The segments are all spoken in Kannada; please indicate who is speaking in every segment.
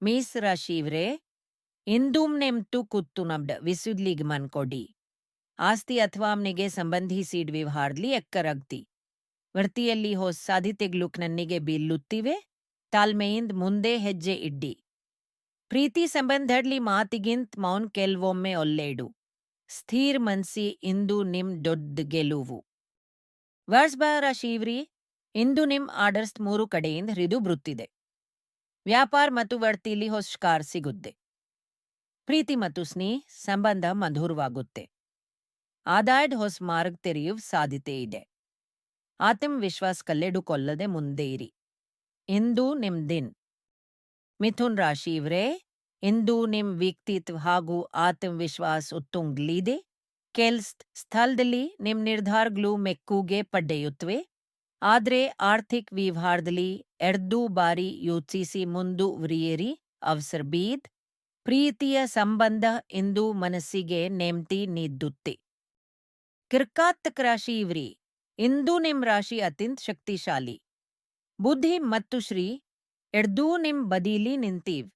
Speaker 1: ಮೀಸ್ ರಾಶಿವ್ರೆ ಇಂದೂಮ್ ನೆಮ್ತು ಕುತ್ತು ನಬ್ಡ ವಿಸುದ್ಲಿಗ್ ಮನ್ಕೊಡಿ ಆಸ್ತಿ ಅಥವಾ ಅವನಿಗೆ ಸಂಬಂಧಿಸಿದ ವ್ಯವಹಾರದಲ್ಲಿ ಎಕ್ಕರಾಗ್ತಿ ವೃತ್ತಿಯಲ್ಲಿ ಹೊಸ ಸಾಧ್ಯತೆಗಳು ನನ್ನಿಗೆ ಬೀಳುತ್ತಿವೆ ತಾಳ್ಮೆಯಿಂದ ಮುಂದೆ ಹೆಜ್ಜೆ ಇಡ್ಡಿ ಪ್ರೀತಿ ಸಂಬಂಧಡ್ಲಿ ಮಾತಿಗಿಂತ ಮೌನ್ ಕೆಲವೊಮ್ಮೆ ಒಳ್ಳೆಯದು ಸ್ಥಿರ ಮನ್ಸಿ ಇಂದು ನಿಮ್ ದೊಡ್ಡ ಗೆಲುವು ವರ್ಷಬಾರ ಶಿವ್ರಿ ಇಂದು ನಿಮ್ ಆರ್ಡರ್ಸ್ 3 ಕಡೆಯಿಂದ ಹರಿದು ಬರುತ್ತಿದೆ ವ್ಯಾಪಾರ ಮತ್ತು ವೃತ್ತಿಲಿ ಹೊಸ ಕಾರ್ ಸಿಗುತ್ತೆ ಪ್ರೀತಿ ಮತ್ತು ಸ್ನೇಹ ಸಂಬಂಧ ಮಧುರವಾಗುತ್ತೆ ಆದಾಯದ ಹೊಸ ಮಾರ್ಗ ತೆರೆಯುವ ಸಾಧ್ಯತೆ ಇದೆ ಆತ್ಮವಿಶ್ವಾಸ ಕಲ್ಲೆಡುಕೊಳ್ಳದೆ ಮುಂದೆ ಇರಿ ಇಂದು ನಿಮ್ ದಿನ್ ಮಿಥುನ್ ರಾಶಿಯವರೇ ಇಂದು ನಿಮ್ ವ್ಯಕ್ತಿತ್ವ ಹಾಗೂ ಆತ್ಮವಿಶ್ವಾಸ ಉತ್ತುಂಗಲಿದೆ ಕೆಲ್ಸ ಸ್ಥಳದಲ್ಲಿ ನಿಮ್ ನಿರ್ಧಾರಗಳು ಮೆಕ್ಕುಗೆ ಪಡೆಯುತ್ತವೆ ಆದ್ರೆ ಆರ್ಥಿಕ ವ್ಯವಹಾರದಲ್ಲಿ ಎರಡೂ ಬಾರಿ ಯೋಚಿಸಿ ಮುಂದುವರಿಯಿರಿ ಅವಸರ ಬೀದ್ ಪ್ರೀತಿಯ ಸಂಬಂಧ ಇಂದು ಮನಸ್ಸಿಗೆ ನೆಮ್ಮದಿ ನೀಡುತ್ತೆ ಕರ್ಕಾಟಕ ರಾಶಿಯವರೇ ಇಂದು ನಿಮ್ ರಾಶಿ ಅತ್ಯಂತ ಶಕ್ತಿಶಾಲಿ ಬುದ್ಧಿ ಮತ್ತು ಶ್ರೀ ಎರಡೂ ನಿಮ್ ಬದಿಲಿ ನಿಂತೀವ್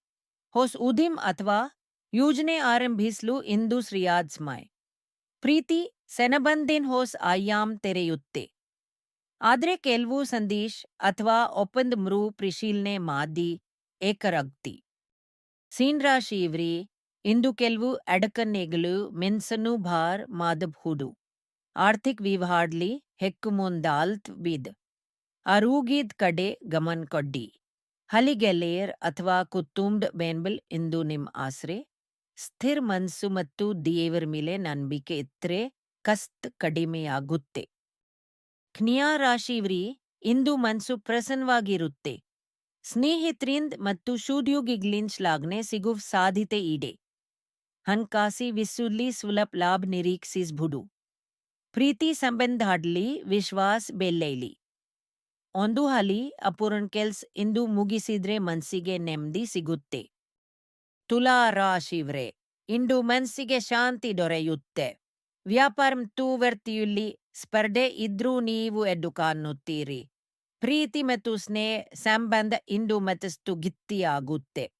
Speaker 1: ಹೊಸ ಉದ್ಯಮ ಅಥವಾ ಯೋಜನೆ ಆರಂಭಿಸಲು ಇಂದು ಶ್ರೀಯಾದ ಸಮಯ ಪ್ರೀತಿ ಸೆನಬಂದಿನ ಹೊಸ ಆಯಾಮ್ ತೆರೆಯುತ್ತೆ ಆದ್ರೆ ಕೆಲವು ಸಂದೇಶ ಅಥವಾ ಒಪ್ಪಂದ ಮರು ಪರಿಶೀಲನೆ ಮಾಡಿ ಏಕರಾಗ್ತಿ ಸೀನ್ ರಾಶಿಯವರೇ ಇಂದು ಕೆಲವು ಅಡಕನೆಗಳು ಮೆನ್ಸನ್ನು ಭಾರ ಮಾಡಬಹುದು ಆರ್ಥಿಕ ವ್ಯವಹಾರದಲ್ಲಿ ಹೆಕ್ಕು ಮುಂದಾಲ್ತ್ ಬಿದ್ ಆರೋಗ್ಯದ ಕಡೆ ಗಮನ ಕೊಡ್ಡಿ ಹಲಿಗೆಲೆಯರ್ ಅಥವಾ ಕುಟುಂಬದ ಬೆಂಬಲ ಇಂದು ನಿಮ್ ಆಸರೆ ಸ್ಥಿರ ಮನಸ್ಸು ಮತ್ತು ದೇವರ ಮೇಲೆ ನಂಬಿಕೆ ಇದ್ರೆ ಕಷ್ಟ ಕಡಿಮೆಯಾಗುತ್ತೆ ಕನ್ಯಾ ರಾಶಿಯವರೇ ಇಂದು ಮನಸ್ಸು ಪ್ರಸನ್ನವಾಗಿರುತ್ತೆ ಸ್ನೇಹಿತರಿಂದ ಮತ್ತು ಶೋದ್ಯೋಗಿಗಳಿಂದ ಶ್ಲಾಘನೆ ಸಿಗುವ ಸಾಧ್ಯತೆ ಇದೆ ಹಣಕಾಸಿ ವಿಸುಲಿ ಸುಲಭ ಲಾಭ ನಿರೀಕ್ಷಿಸಬಹುದು ಪ್ರೀತಿ ಸಂಬಂಧದಲ್ಲಿ ವಿಶ್ವಾಸ ಬೆಳೆಯಲಿ ಒಂದು ಹಾಲಿ ಅಪೂರ್ಣ ಕೆಲ್ಸ ಇಂದು ಮುಗಿಸಿದ್ರೆ ಮನಸ್ಸಿಗೆ ನೆಮ್ಮದಿ ಸಿಗುತ್ತೆ ತುಲಾ ರಾಶಿಯವರೇ ಇಂದು ಮನಸ್ಸಿಗೆ ಶಾಂತಿ ದೊರೆಯುತ್ತೆ ವ್ಯಾಪಾರ ಮತ್ತು ವೃತ್ತಿಯಲ್ಲಿ ಸ್ಪರ್ಧೆ ಇದ್ರೂ ನೀವು ಎದ್ದು ಕಾಣುತ್ತೀರಿ ಪ್ರೀತಿ ಮತ್ತು ಸ್ನೇಹ ಸಂಬಂಧ ಇಂದು ಮತ್ತಷ್ಟು ಗಟ್ಟಿಯಾಗುತ್ತೆ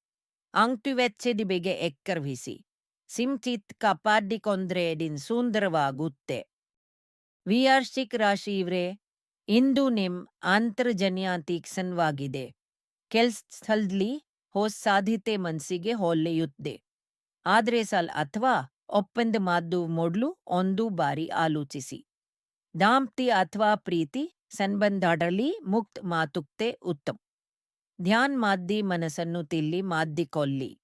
Speaker 1: ಅಂಟುವೆಚ್ಚದ ಬಗ್ಗೆ ಎಕ್ಕರ್ವಿಸಿ ಸಿಂಚಿತ್ ಕಾಪಾಡಿಕೊಂಡ್ರೆ ದಿನ ಸುಂದರವಾಗುತ್ತೆ ವೃಶ್ಚಿಕ ರಾಶಿಯವರೇ ಇಂದು ನಿಮ್ ಅಂತರ್ಜನ್ಯ ತೀಕ್ಷ್ಣವಾಗಿದೆ ಕೆಲ್ಸ ಸ್ಥಳದಲ್ಲಿ ಹೊಸ ಸಾಧ್ಯತೆ ಮನಸ್ಸಿಗೆ ಹೊಳೆಯುತ್ತೆ ಆದ್ರೆ ಅಥವಾ ಒಪ್ಪಂದ ಮಾಡುವ ಮೊದಲು ಒಂದು ಬಾರಿ ಆಲೋಚಿಸಿ ದಾಂಪತ್ಯ ಅಥವಾ ಪ್ರೀತಿ ಸಂಬಂಧದಲ್ಲಿ ಮುಕ್ತ ಮಾತುಕತೆ ಉತ್ತಮ ಧ್ಯಾನ ಮಾಡಿ ಮನಸ್ಸನ್ನು ತಿಳಿ ಮಾಡಿಕೊಳ್ಳಿ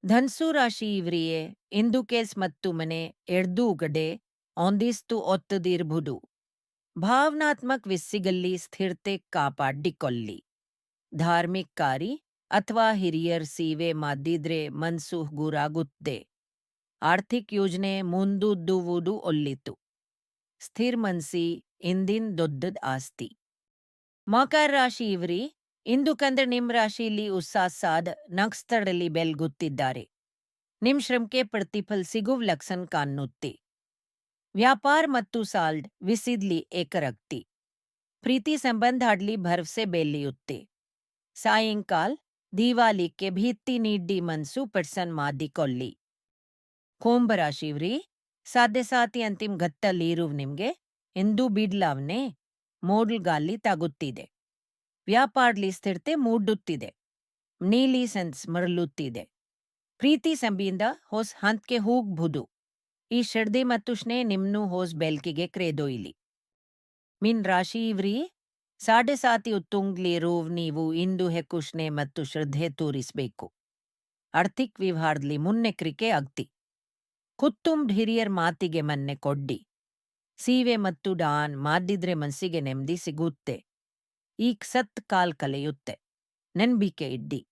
Speaker 1: ಧನ್ಸು ರಾಶಿಯವರಿಗೆ ಇಂದು ಕೆಲ್ಸ ಮತ್ತು ಮನೆ ಎರಡೂ ಕಡೆ ಒಂದಿಷ್ಟು ಒತ್ತದಿರಬಹುದು ಭಾವನಾತ್ಮಕ ವಿಷಯಗಳಲ್ಲಿ ಸ್ಥಿರತೆ ಕಾಪಾಡಿಕೊಳ್ಳಿ ಧಾರ್ಮಿಕ ಕಾರ್ಯ ಅಥವಾ ಹಿರಿಯರ ಸೇವೆ ಮಾಡಿದ್ರೆ ಮನಸ್ಸು ಹಗುರಾಗುತ್ತೆ ಆರ್ಥಿಕ ಯೋಜನೆ ಮುಂದೂಡುವುದು ಒಳ್ಳೆಯದು ಸ್ಥಿರ ಮನಸ್ಸಿ ಇಂದಿನ ದೊಡ್ಡದ ಆಸ್ತಿ ಮಕರ ರಾಶಿಯವರೇ ಇಂದು ಕಂದ್ರೆ ನಿಮ್ ರಾಶಿಯಲ್ಲಿ ಉತ್ಸಾಹದ ನಕ್ಷತ್ರದಲ್ಲಿ ಬೆಳಗುತ್ತಿದ್ದಾರೆ ನಿಮ್ ಶ್ರಮಕ್ಕೆ ಪ್ರತಿಫಲ ಸಿಗುವ ಲಕ್ಷಣ ಕಾಣುತ್ತೆ ವ್ಯಾಪಾರ ಮತ್ತು ಸಾಲ್ಡ್ ವಿಸಿದ್ಲಿ ಏಕರಕ್ತಿ ಪ್ರೀತಿ ಸಂಬಂಧದಲ್ಲಿ ಭರವಸೆ ಬೆಳೆಯುತ್ತೆ ಸಾಯಂಕಾಲ ದಿವಾಲಿಕ್ಕೆ ಭೀತಿ ನೀಡಿ ಮನಸ್ಸು ಪ್ರಸನ್ನ ಮಾಡಿಕೊಳ್ಳಿ ಕುಂಭ ರಾಶಿಯವರೇ ಸಾಧ್ಯ ಅಂತಿಮ ಘಟ್ಟದಲ್ಲಿರುವ ನಿಮ್ಗೆ ಇಂದು ಬಿಡ್ಲಾವನೆ ಮೋಡಲ್ಗಾಲಿ ತಾಗುತ್ತಿದೆ ವ್ಯಾಪಾರದಲ್ಲಿ ಸ್ಥಿರತೆ ಮೂಡುತ್ತಿದೆ ನೀಲಿ ಸೆನ್ಸ್ ಮರಳುತ್ತಿದೆ ಪ್ರೀತಿ ಸಂಬಂಧ ಹೊಸ ಹಂತಕ್ಕೆ ಹೋಗಬಹುದು ಈ ಶ್ರದ್ಧೆ ಮತ್ತು ಸ್ನೇಹ ನಿಮ್ನು ಹೊಸ ಬೆಲ್ಕಿಗೆ ಕ್ರೆದೊಯ್ಲಿ ಮಿನ್ ರಾಶಿಯವರೇ ಉತ್ತುಂಗ್ಲಿರುವ ನೀವು ಇಂದು ಹೆಚ್ಚು ಸ್ನೇಹ ಮತ್ತು ಶ್ರದ್ಧೆ ತೋರಿಸಬೇಕು ಆರ್ಥಿಕ ವ್ಯವಹಾರದಲ್ಲಿ ಮುನ್ನೆಚ್ಚರಿಕೆ ಅಗತ್ಯ ಕುಟುಂಬದ ಹಿರಿಯರ ಮಾತಿಗೆ ಮನ್ನೆ ಕೊಡ್ಡಿ ಸೀವೆ ಮತ್ತು ದಾನ್ ಮಾಡಿದ್ರೆ ಮನಸ್ಸಿಗೆ ನೆಮ್ಮದಿ ಸಿಗುತ್ತೆ ಈಗ ಸತ್ ಕಾಲ್ ಕಲೆಯುತ್ತೆ ನಂಬಿಕೆ ಇಡ್ಡಿ